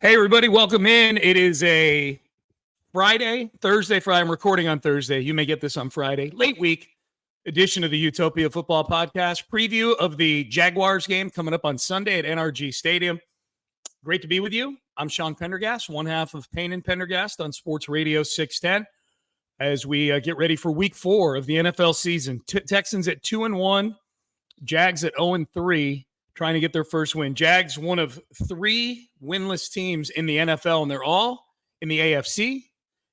Hey, everybody, welcome in. It is a Thursday. I'm recording on Thursday. You may get this on Friday. Late week edition of the Utopia Football Podcast. Preview of the Jaguars game coming up on Sunday at NRG Stadium. Great to be with you. I'm Sean Pendergast, one half of Payne and Pendergast on Sports Radio 610. As we get ready for week 4 of the NFL season. Texans at 2-1, Jags at 0-3. Trying to get their first win. Jags, one of 3 winless teams in the NFL, and they're all in the AFC,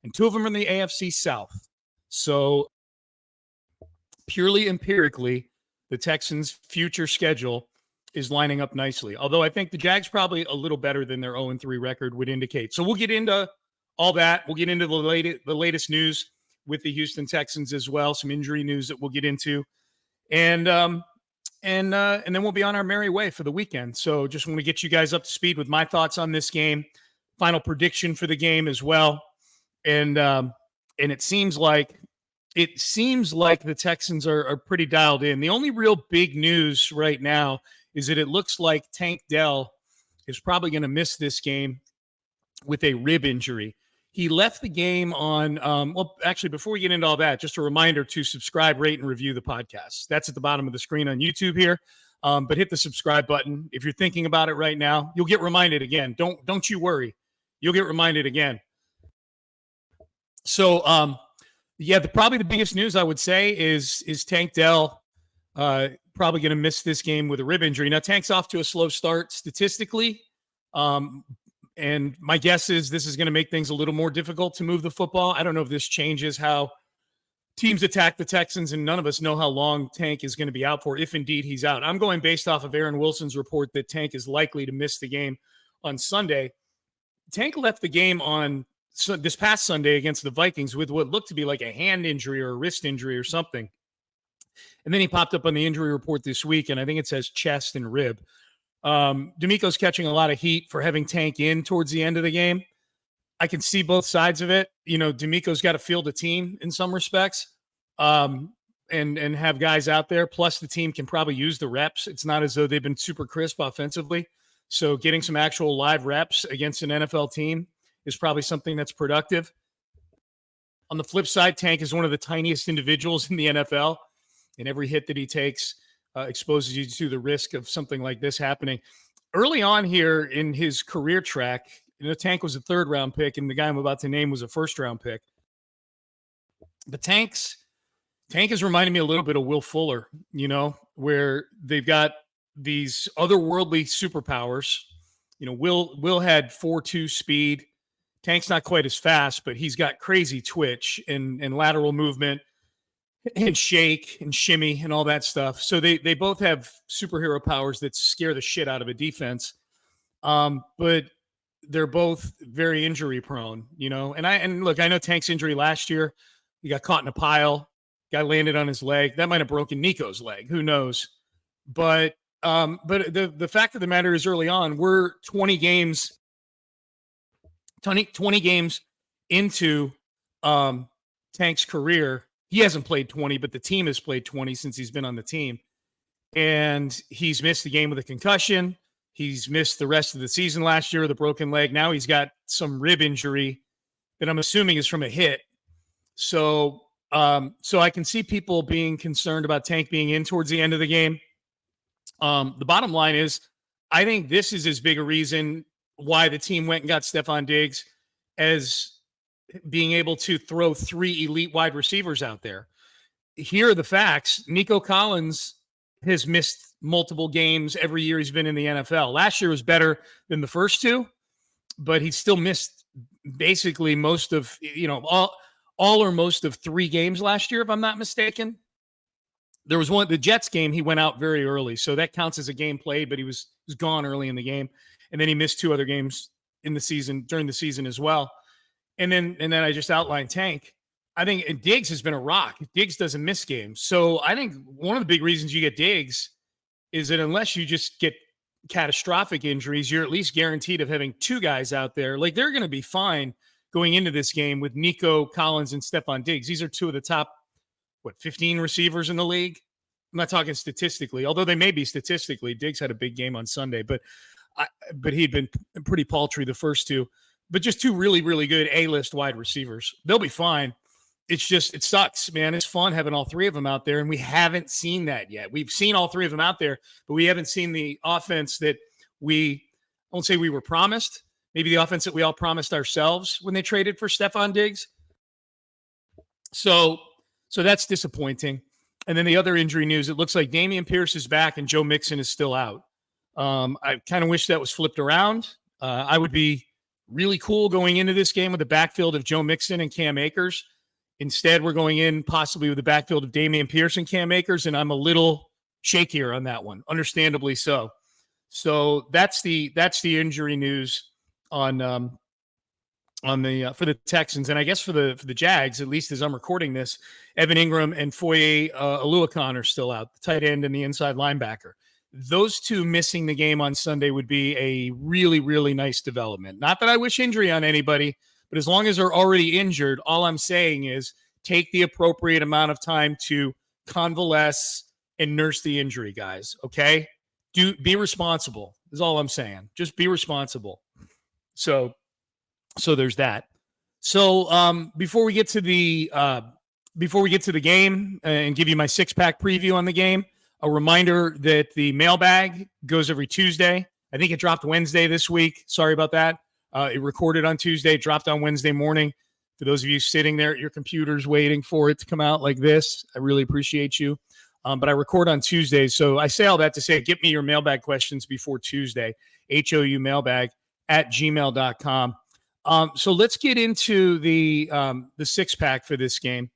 and 2 of them are in the AFC South. So purely empirically, the Texans' future schedule is lining up nicely. Although I think the Jags probably a little better than their 0-3 record would indicate. So we'll get into all that. We'll get into the latest news with the Houston Texans as well, some injury news that we'll get into. And then we'll be on our merry way for the weekend. So just want to get you guys up to speed with my thoughts on this game, final prediction for the game as well. And it seems like the Texans are pretty dialed in. The only real big news right now is that it looks like Tank Dell is probably going to miss this game with a rib injury. He left the game on, actually, before we get into all that, just a reminder to subscribe, rate, and review the podcast. That's at the bottom of the screen on YouTube here. But hit the subscribe button. If you're thinking about it right now, you'll get reminded again. Don't you worry. You'll get reminded again. So, probably the biggest news I would say is Tank Dell probably going to miss this game with a rib injury. Now, Tank's off to a slow start statistically. And my guess is this is going to make things a little more difficult to move the football. I don't know if this changes how teams attack the Texans, and none of us know how long Tank is going to be out for, if indeed he's out. I'm going based off of Aaron Wilson's report that Tank is likely to miss the game on Sunday. Tank left the game on this past Sunday against the Vikings with what looked to be like a hand injury or a wrist injury or something. And then he popped up on the injury report this week, and I think it says chest and rib. D'Amico's catching a lot of heat for having Tank in towards the end of the game. I can see both sides of it. You know, D'Amico's got to field a team in some respects, and have guys out there. Plus, the team can probably use the reps. It's not as though they've been super crisp offensively. So getting some actual live reps against an NFL team is probably something that's productive. On the flip side, Tank is one of the tiniest individuals in the NFL, and every hit that he takes exposes you to the risk of something like this happening. Early on here in his career track, Tank was a 3rd-round pick, and the guy I'm about to name was a 1st-round pick. The Tank has reminded me a little bit of Will Fuller, where they've got these otherworldly superpowers. Will had 4.2 speed. Tank's not quite as fast, but he's got crazy twitch and lateral movement and shake and shimmy and all that stuff. So they both have superhero powers that scare the shit out of a defense. But they're both very injury prone, and look, I know Tank's injury last year, he got caught in a pile, guy landed on his leg. That might've broken Nico's leg. Who knows? But the fact of the matter is early on, we're 20 games into Tank's career. He hasn't played 20, but the team has played 20 since he's been on the team. And he's missed the game with a concussion. He's missed the rest of the season last year with a broken leg. Now he's got some rib injury that I'm assuming is from a hit. So I can see people being concerned about Tank being in towards the end of the game. The bottom line is, I think this is as big a reason why the team went and got Stephon Diggs as being able to throw 3 elite wide receivers out there. Here are the facts. Nico Collins has missed multiple games every year he's been in the NFL. Last year was better than the first 2, but he still missed basically most of, all or most of 3 games last year, if I'm not mistaken. There was the Jets game, he went out very early, so that counts as a game played, but he was gone early in the game. And then he missed 2 other games during the season as well. And then I just outlined Tank. I think Diggs has been a rock. Diggs doesn't miss games. So I think one of the big reasons you get Diggs is that unless you just get catastrophic injuries, you're at least guaranteed of having 2 guys out there. Like, they're going to be fine going into this game with Nico Collins and Stephon Diggs. These are 2 of the top, 15 receivers in the league? I'm not talking statistically, although they may be statistically. Diggs had a big game on Sunday. But but he'd been pretty paltry the first two. But just two really, really good A-list wide receivers. They'll be fine. It's just, it sucks, man. It's fun having all three of them out there, and we haven't seen that yet. We've seen all three of them out there, but we haven't seen the offense that I won't say we were promised, maybe the offense that we all promised ourselves when they traded for Stephon Diggs. So that's disappointing. And then the other injury news, it looks like Dameon Pierce is back and Joe Mixon is still out. I kind of wish that was flipped around. I would be really cool going into this game with the backfield of Joe Mixon and Cam Akers. Instead, we're going in possibly with the backfield of Dameon Pierce and Cam Akers, and I'm a little shakier on that one, understandably so. So that's the injury news on the for the Texans, and I guess for the Jags, at least as I'm recording this, Evan Ingram and Foye Oluokun are still out, the tight end and the inside linebacker. Those two missing the game on Sunday would be a really, really nice development. Not that I wish injury on anybody, but as long as they're already injured, all I'm saying is take the appropriate amount of time to convalesce and nurse the injury, guys. Okay? Be responsible is all I'm saying. Just be responsible. So there's that. So before we get to the game and give you my 6-pack preview on the game, a reminder that the mailbag goes every Tuesday. I think it dropped Wednesday this week. Sorry about that. It recorded on Tuesday, dropped on Wednesday morning. For those of you sitting there at your computers waiting for it to come out like this, I really appreciate you. But I record on Tuesdays. So I say all that to say, get me your mailbag questions before Tuesday, houmailbag@gmail.com. So let's get into the 6-pack for this game,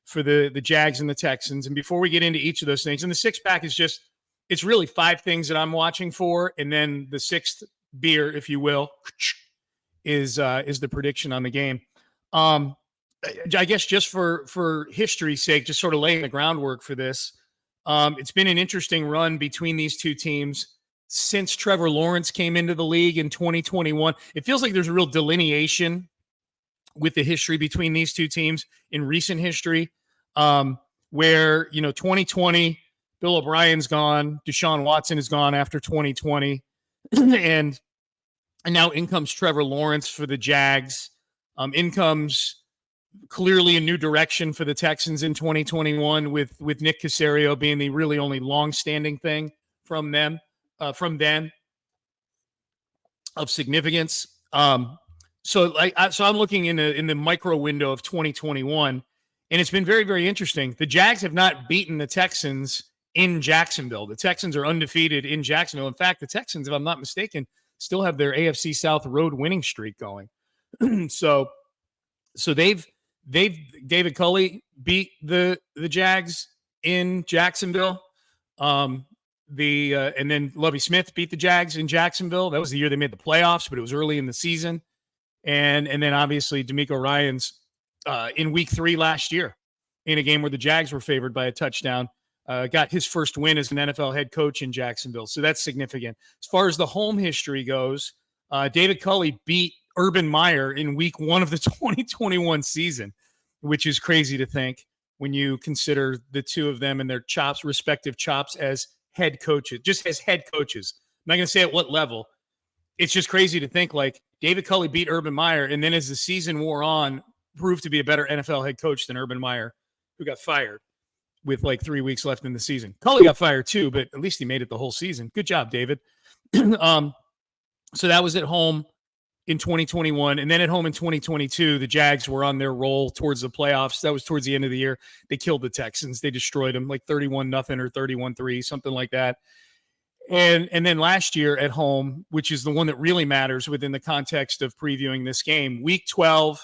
for the Jags and the Texans. And before we get into each of those things, and the 6-pack is just, it's really 5 things that I'm watching for. And then the 6th beer, if you will, is the prediction on the game. I guess just for history's sake, just sort of laying the groundwork for this. It's been an interesting run between these two teams since Trevor Lawrence came into the league in 2021. It feels like there's a real delineation with the history between these two teams in recent history, where, 2020, Bill O'Brien's gone, Deshaun Watson is gone after 2020, and now in comes Trevor Lawrence for the Jags. In comes clearly a new direction for the Texans in 2021 with Nick Caserio being the really only long-standing thing from them, from then of significance. So I'm looking in the micro window of 2021, and it's been very, very interesting. The Jags have not beaten the Texans in Jacksonville. The Texans are undefeated in Jacksonville. In fact, the Texans, if I'm not mistaken, still have their AFC South road winning streak going. So David Culley beat the Jags in Jacksonville. And then Lovie Smith beat the Jags in Jacksonville. That was the year they made the playoffs, but it was early in the season. And then obviously DeMeco Ryans in week 3 last year in a game where the Jags were favored by a touchdown, got his first win as an NFL head coach in Jacksonville. So that's significant. As far as the home history goes, David Culley beat Urban Meyer in week 1 of the 2021 season, which is crazy to think when you consider the two of them and their respective chops as head coaches, just as head coaches. I'm not going to say at what level. It's just crazy to think like David Culley beat Urban Meyer, and then as the season wore on, proved to be a better NFL head coach than Urban Meyer, who got fired with like 3 weeks left in the season. Culley got fired too, but at least he made it the whole season. Good job, David. So that was at home in 2021. And then at home in 2022, the Jags were on their roll towards the playoffs. That was towards the end of the year. They killed the Texans. They destroyed them like 31-0 or 31-3, something like that. And then last year at home, which is the one that really matters within the context of previewing this game, week 12,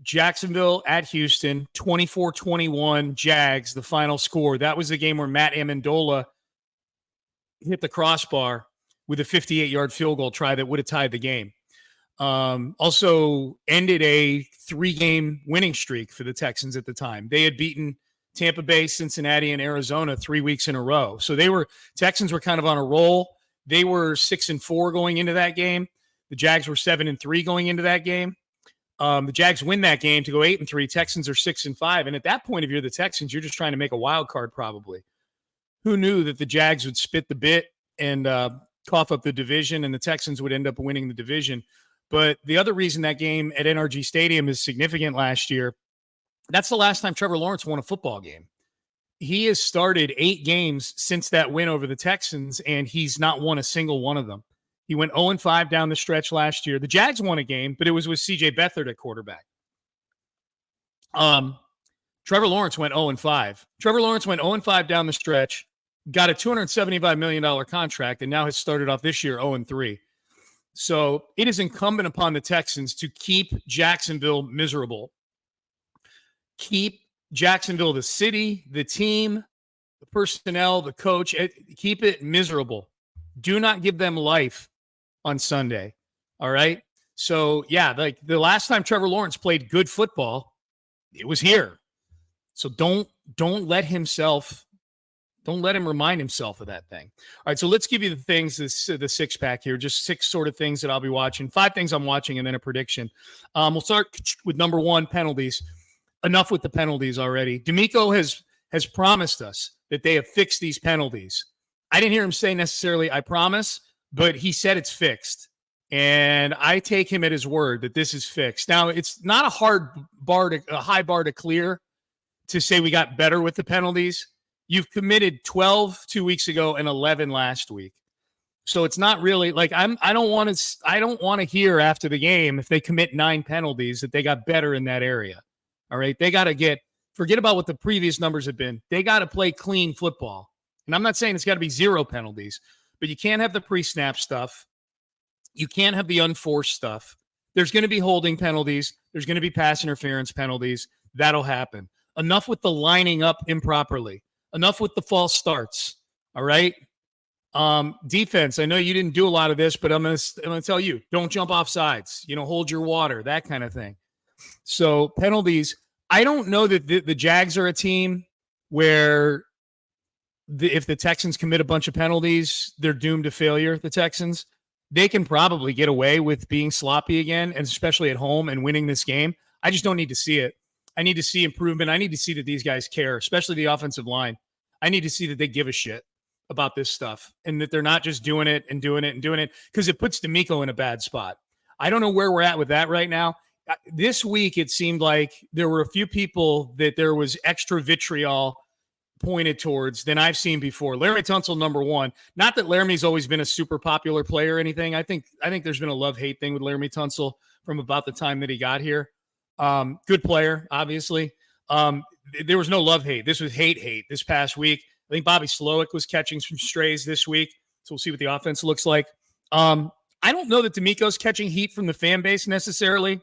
Jacksonville at Houston, 24-21 Jags, the final score. That was the game where Matt Amendola hit the crossbar with a 58-yard field goal try that would have tied the game. Also ended a 3-game winning streak for the Texans at the time. They had beaten Tampa Bay, Cincinnati, and Arizona 3 weeks in a row. So Texans were kind of on a roll. They were 6-4 going into that game. The Jags were 7-3 going into that game. The Jags win that game to go 8-3. Texans are 6-5. And at that point, if you're the Texans, you're just trying to make a wild card probably. Who knew that the Jags would spit the bit and cough up the division, and the Texans would end up winning the division. But the other reason that game at NRG Stadium is significant last year, that's the last time Trevor Lawrence won a football game. He has started 8 games since that win over the Texans, and he's not won a single one of them. He went 0-5 down the stretch last year. The Jags won a game, but it was with C.J. Beathard at quarterback. Trevor Lawrence went 0-5. Trevor Lawrence went 0-5 down the stretch, got a $275 million contract, and now has started off this year 0-3. So it is incumbent upon the Texans to keep Jacksonville miserable. Keep Jacksonville, the city, the team, the personnel, the coach, keep it miserable. Do not give them life on Sunday. All right? So, yeah, like the last time Trevor Lawrence played good football, it was here. So don't let him remind himself of that thing. All right, so let's give you the things, the 6-pack here, just 6 sort of things that I'll be watching, 5 things I'm watching, and then a prediction. We'll start with number 1, penalties. Enough with the penalties already. D'Amico has promised us that they have fixed these penalties. I didn't hear him say necessarily, I promise, but he said it's fixed. And I take him at his word that this is fixed. Now, it's not a high bar to clear to say we got better with the penalties. You've committed 12 2 weeks ago and 11 last week. So it's not really like I don't want to hear after the game if they commit 9 penalties that they got better in that area. All right. They got to forget about what the previous numbers have been. They got to play clean football. And I'm not saying it's got to be 0 penalties, but you can't have the pre-snap stuff. You can't have the unforced stuff. There's going to be holding penalties. There's going to be pass interference penalties. That'll happen. Enough with the lining up improperly. Enough with the false starts. All right. Defense. I know you didn't do a lot of this, but I'm going to tell you, don't jump off sides, hold your water, that kind of thing. So penalties, I don't know that the Jags are a team where if the Texans commit a bunch of penalties, they're doomed to failure. The Texans, they can probably get away with being sloppy again, and especially at home and winning this game. I just don't need to see it. I need to see improvement. I need to see that these guys care, especially the offensive line. I need to see that they give a shit about this stuff and that they're not just doing it because it puts D'Amico in a bad spot. I don't know where we're at with that right now. This week, it seemed like there were a few people that there was extra vitriol pointed towards than I've seen before. Laremy Tunsil, number 1. Not that Laramie's always been a super popular player or anything. I think there's been a love-hate thing with Laremy Tunsil from about the time that he got here. Good player, obviously. There was no love-hate. This was hate this past week. I think Bobby Slowick was catching some strays this week, so we'll see what the offense looks like. I don't know that D'Amico's catching heat from the fan base necessarily.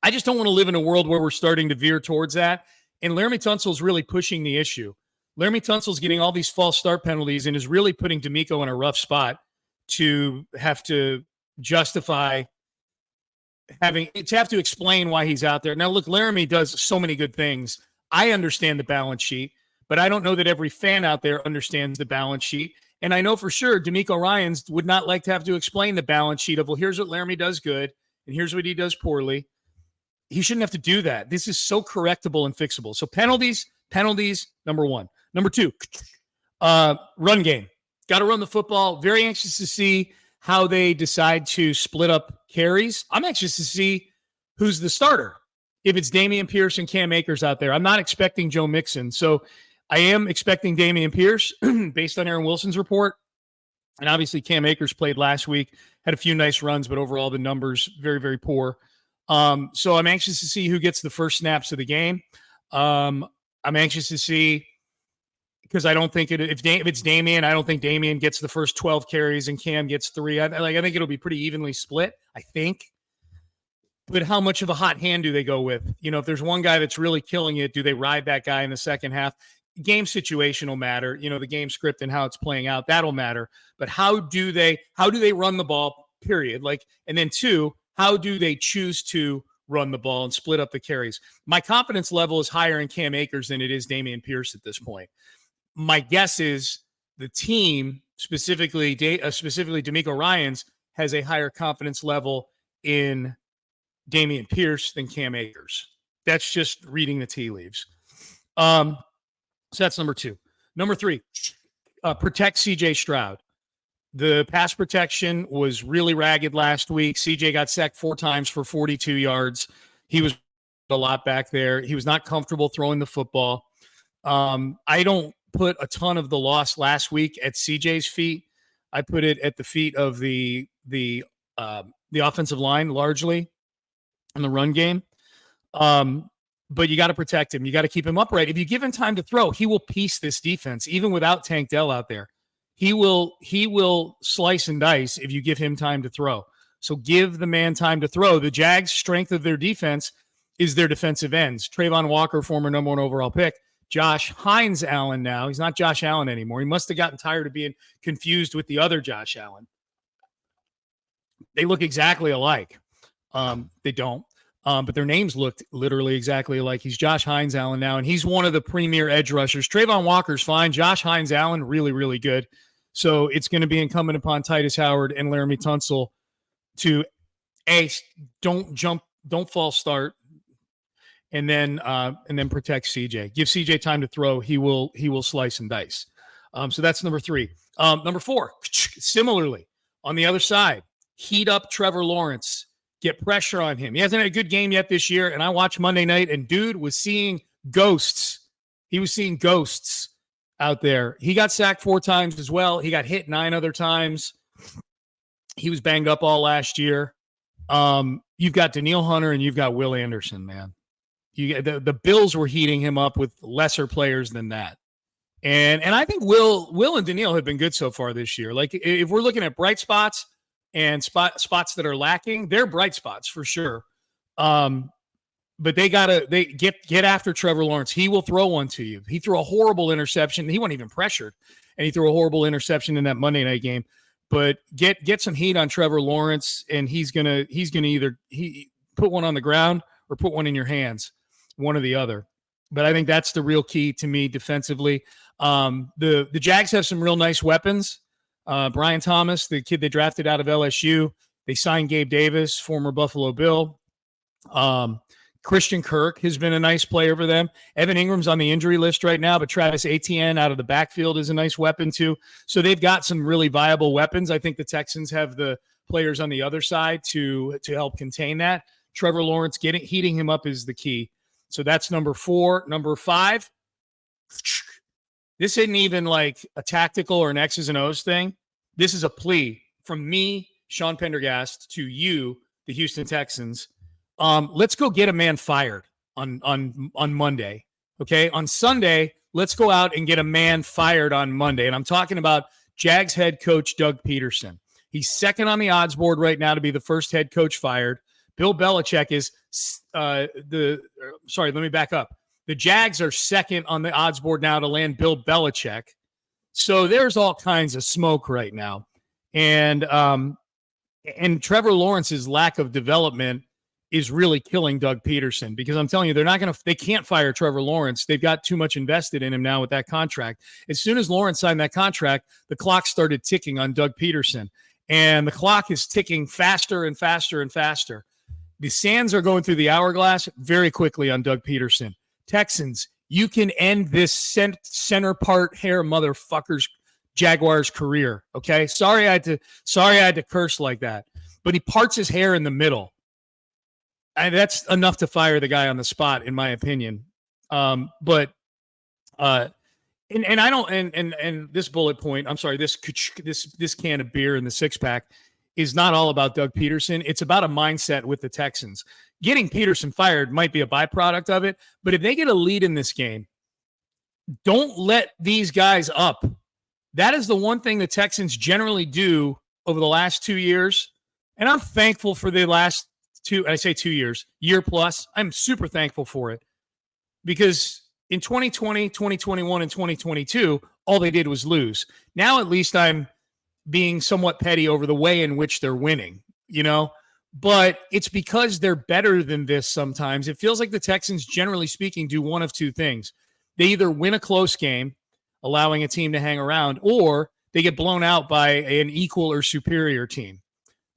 I just don't want to live in a world where we're starting to veer towards that. And Laremy Tunsil's really pushing the issue. Laremy Tunsil's getting all these false start penalties and is really putting D'Amico in a rough spot to have to justify have to explain why he's out there. Now, look, Laremy does so many good things. I understand the balance sheet, but I don't know that every fan out there understands the balance sheet. And I know for sure D'Amico Ryans would not like to have to explain the balance sheet of, well, here's what Laremy does good and here's what he does poorly. He shouldn't have to do that. This is so correctable and fixable. So penalties, number 1. Number 2, run game. Got to run the football. Very anxious to see how they decide to split up carries. I'm anxious to see who's the starter. If it's Dameon Pierce and Cam Akers out there. I'm not expecting Joe Mixon. So I am expecting Dameon Pierce based on Aaron Wilson's report. And obviously Cam Akers played last week, had a few nice runs, but overall the numbers very, very poor. So I'm anxious to see who gets the first snaps of the game. I'm anxious to see because I don't think if it's Dameon, I don't think Dameon gets the first 12 carries and Cam gets 3. I think it'll be pretty evenly split, I think. But how much of a hot hand do they go with? If there's one guy that's really killing it, do they ride that guy in the second half? Game situation will matter. The game script and how it's playing out, that'll matter. But how do they run the ball, period? And then 2, how do they choose to run the ball and split up the carries? My confidence level is higher in Cam Akers than it is Dameon Pierce at this point. My guess is the team, specifically D'Amico Ryans, has a higher confidence level in Dameon Pierce than Cam Akers. That's just reading the tea leaves. So that's number 2. Number 3, protect C.J. Stroud. The pass protection was really ragged last week. CJ got sacked 4 times for 42 yards. He was a lot back there. He was not comfortable throwing the football. I don't put a ton of the loss last week at CJ's feet. I put it at the feet of the offensive line largely in the run game. But you got to protect him. You got to keep him upright. If you give him time to throw, he will piece this defense, even without Tank Dell out there. He will slice and dice if you give him time to throw. So give the man time to throw. The Jags' strength of their defense is their defensive ends. Trayvon Walker, former number 1 overall pick. Josh Hines Allen now. He's not Josh Allen anymore. He must have gotten tired of being confused with the other Josh Allen. They look exactly alike. They don't. But their names looked literally exactly alike. He's Josh Hines Allen now, and he's one of the premier edge rushers. Trayvon Walker's fine. Josh Hines Allen, really, really good. So it's going to be incumbent upon Titus Howard and Laramie Tunsil to don't false start, and then protect CJ. Give CJ time to throw. He will slice and dice. So that's number 3. Number 4, similarly on the other side, heat up Trevor Lawrence. Get pressure on him. He hasn't had a good game yet this year, and I watched Monday night, and dude was seeing ghosts. He was seeing ghosts out there. He got sacked 4 times as well. He got hit 9 other times. He was banged up all last year. You've got Danielle Hunter and you've got Will Anderson, man. The Bills were heating him up with lesser players than that. And I think Will and Danielle have been good so far this year. Like, if we're looking at bright spots and spots that are lacking, they're bright spots for sure. But they get after Trevor Lawrence. He will throw one to you. He threw a horrible interception. He wasn't even pressured, and he threw a horrible interception in that Monday night game. But get some heat on Trevor Lawrence, and he's gonna either put one on the ground or put one in your hands, one or the other. But I think that's the real key to me defensively. The Jags have some real nice weapons. Brian Thomas, the kid they drafted out of LSU. They signed Gabe Davis, former Buffalo Bill. Christian Kirk has been a nice player for them. Evan Ingram's on the injury list right now, but Travis Etienne out of the backfield is a nice weapon too. So they've got some really viable weapons. I think the Texans have the players on the other side to help contain that. Trevor Lawrence heating him up is the key. So that's number 4. Number 5, this isn't even like a tactical or an X's and O's thing. This is a plea from me, Sean Pendergast, to you, the Houston Texans. Let's go get a man fired on Monday. Okay. On Sunday, let's go out and get a man fired on Monday. And I'm talking about Jags head coach Doug Peterson. He's second on the odds board right now to be the first head coach fired. Bill Belichick is let me back up. The Jags are second on the odds board now to land Bill Belichick. So there's all kinds of smoke right now. And Trevor Lawrence's lack of development is really killing Doug Peterson, because I'm telling you, they can't fire Trevor Lawrence. They've got too much invested in him now with that contract. As soon as Lawrence signed that contract, the clock started ticking on Doug Peterson, and the clock is ticking faster and faster and faster. The sands are going through the hourglass very quickly on Doug Peterson. Texans, you can end this center part hair motherfucker's Jaguars career. Okay. Sorry I had to curse like that, but he parts his hair in the middle. And that's enough to fire the guy on the spot, in my opinion. And this bullet point, I'm sorry, this can of beer in the 6-pack is not all about Doug Peterson. It's about a mindset with the Texans. Getting Peterson fired might be a byproduct of it, but if they get a lead in this game, don't let these guys up. That is the one thing the Texans generally do over the last 2 years. And I'm thankful for the last 2 years, year plus. I'm super thankful for it, because in 2020, 2021, and 2022, all they did was lose. Now, at least I'm being somewhat petty over the way in which they're winning, but it's because they're better than this sometimes. It feels like the Texans, generally speaking, do one of 2 things. They either win a close game, allowing a team to hang around, or they get blown out by an equal or superior team.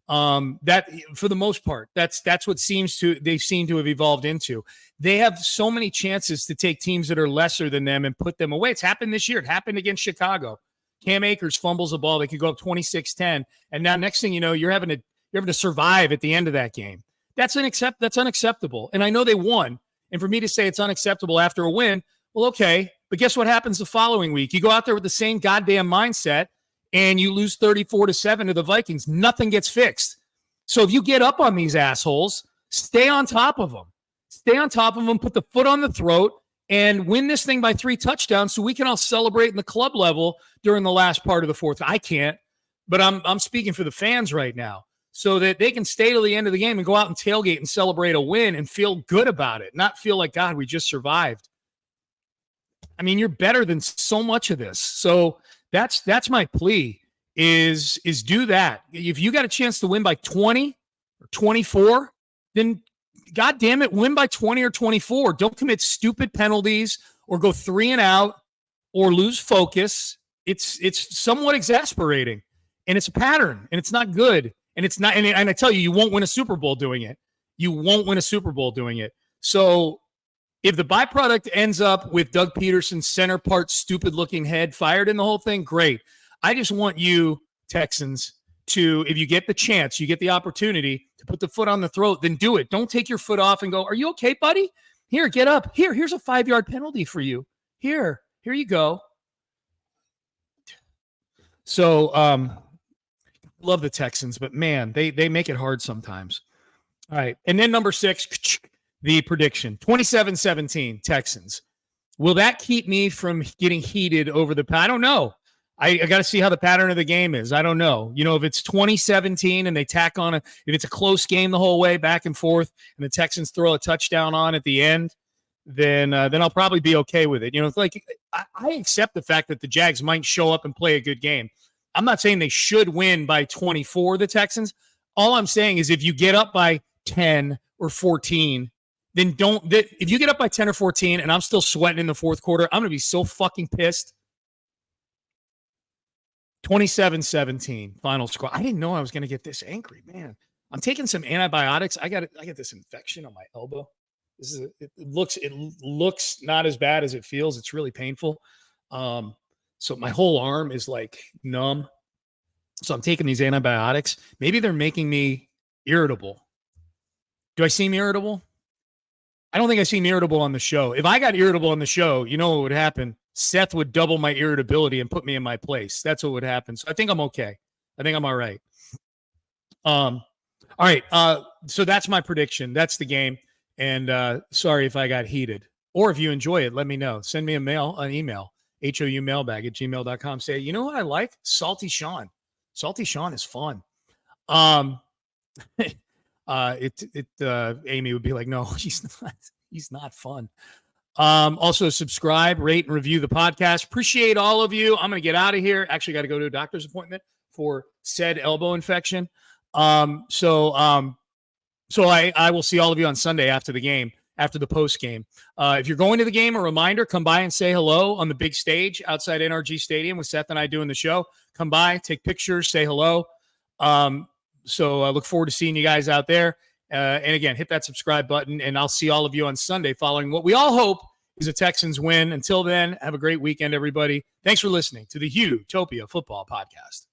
That, for the most part, that's what they seem to have evolved into. They have so many chances to take teams that are lesser than them and put them away. It's happened this year. It happened against Chicago. Cam Akers fumbles the ball. They could go up 26-10. And now next thing you know, you're having to survive at the end of that game. That's unacceptable. And I know they won. And for me to say it's unacceptable after a win, well, okay. But guess what happens the following week? You go out there with the same goddamn mindset and you lose 34-7 to the Vikings. Nothing gets fixed. So if you get up on these assholes, stay on top of them. Stay on top of them, put the foot on the throat, and win this thing by 3 touchdowns so we can all celebrate in the club level during the last part of the fourth. I can't, but I'm speaking for the fans right now so that they can stay to the end of the game and go out and tailgate and celebrate a win and feel good about it, not feel like, God, we just survived. I mean, you're better than so much of this. So that's my plea is do that. If you got a chance to win by 20 or 24, then God damn it, win by 20 or 24. Don't commit stupid penalties or go 3 and out or lose focus. It's somewhat exasperating, and it's a pattern, and it's not good. And it's not, and I tell you, you won't win a Super Bowl doing it. You won't win a Super Bowl doing it. So if the byproduct ends up with Doug Peterson's center part stupid looking head fired in the whole thing, great. I just want you, Texans, to, if you get the chance, you get the opportunity to put the foot on the throat, then do it. Don't take your foot off and go, are you okay, buddy? Here, get up. Here's a 5-yard penalty for you. Here you go. So, love the Texans, but man, they make it hard sometimes. All right. And then number 6, the prediction, 27-17 Texans. Will that keep me from getting heated over the, I don't know. I got to see how the pattern of the game is. I don't know. You know, if it's 2017 and they tack on if it's a close game the whole way back and forth and the Texans throw a touchdown on at the end, then I'll probably be okay with it. You know, it's like I accept the fact that the Jags might show up and play a good game. I'm not saying they should win by 24, the Texans. All I'm saying is if you get up by 10 or 14, then if you get up by 10 or 14 and I'm still sweating in the fourth quarter, I'm going to be so fucking pissed. 27-17 final score. I didn't know I was going to get this angry, man. I'm taking some antibiotics. I got this infection on my elbow. It looks not as bad as it feels. It's really painful. So my whole arm is like numb. So I'm taking these antibiotics. Maybe they're making me irritable. Do I seem irritable? I don't think I seem irritable on the show. If I got irritable on the show, you know what would happen? Seth would double my irritability and put me in my place. That's what would happen. So I think I'm okay. I think I'm all right. All right. So that's my prediction. That's the game. And sorry if I got heated. Or if you enjoy it, let me know. Send me an email, houmailbag@gmail.com. Say, you know what I like? Salty Sean. Salty Sean is fun. Amy would be like, no, he's not fun. Also subscribe, rate, and review the podcast. Appreciate all of you. I'm going to get out of here. Actually got to go to a doctor's appointment for said elbow infection. So I will see all of you on Sunday after the game, after the post game. If you're going to the game, a reminder, come by and say hello on the big stage outside NRG Stadium with Seth and I doing the show. Come by, take pictures, say hello. So I look forward to seeing you guys out there. And again, hit that subscribe button, and I'll see all of you on Sunday following what we all hope is a Texans win. Until then, have a great weekend, everybody. Thanks for listening to the Utopia Football Podcast.